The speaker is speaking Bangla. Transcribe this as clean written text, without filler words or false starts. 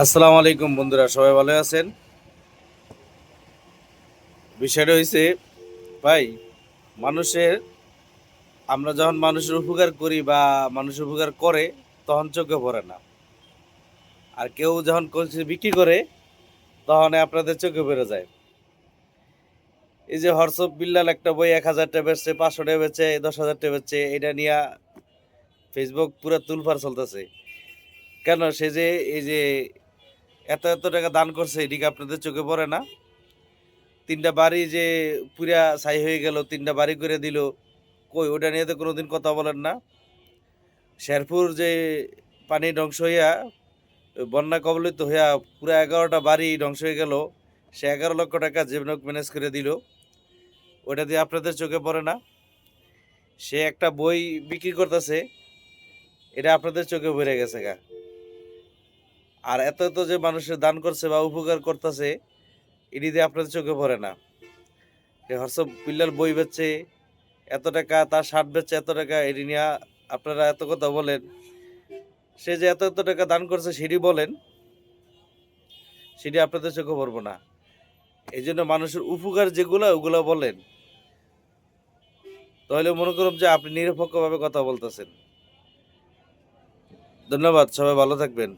আসসালামু আলাইকুম বন্ধুরা, সবাই ভালো আছেন? বিষয়টা হয়েছে ভাই, মানুষের আমরা যখন মানুষের উপকার করি বা মানুষ উপকার করে তখন চোখে পড়ে না। আর কেউ যখন কিছু বিক্রি করে তখন আপনাদের চোখে পড়ে যায়। এই যে হর্ষব বিল্লাল একটা বই ১,০০০ টাকা বেচছে, ৫০০ টাকা বেচছে, ১০,০০০ টাকা বেচছে, এটা নিয়ে ফেসবুক পুরো তুলপার চলতেছে। কেন সে যে এই যে এত এত টাকা দান করছে, এদিকে আপনাদের চোখে পড়ে না? তিনটা বাড়ি যে পুরা ছাই হয়ে গেল, তিনটা বাড়ি করে দিল, কই ওটা নিয়ে তো কোনোদিন কথা বলেন না? শেরপুর যে পানি ধ্বংস হইয়া বন্যা কবলিত হইয়া পুরা ১১টা বাড়ি ধ্বংস হয়ে গেল, সে ১১ লক্ষ টাকা যেভাবে ম্যানেজ করে দিল, ওটা দিয়ে আপনাদের চোখে পড়ে না? সে একটা বই বিক্রি করতেছে, এটা আপনাদের চোখে পড়ে গেছে গা। আর এত এত যে মানুষের দান করছে বা উপকার করতেছে, এটি দিয়ে আপনাদের চোখে পড়ে না? হর্ষব বিল্লাল বই বেচছে এত টাকা, তার শার্ট বেচছে এত টাকা, এটি নিয়ে আপনারা এত কথা বলেন। সে যে এত এত টাকা দান করছে সেটি বলেন, সেটি আপনাদের চোখে পড়বো না। এই জন্য মানুষের উপকার যেগুলো ওগুলো বলেন, তাহলে মনে করুন যে আপনি নিরপেক্ষভাবে কথা বলতেছেন। ধন্যবাদ, সবাই ভালো থাকবেন।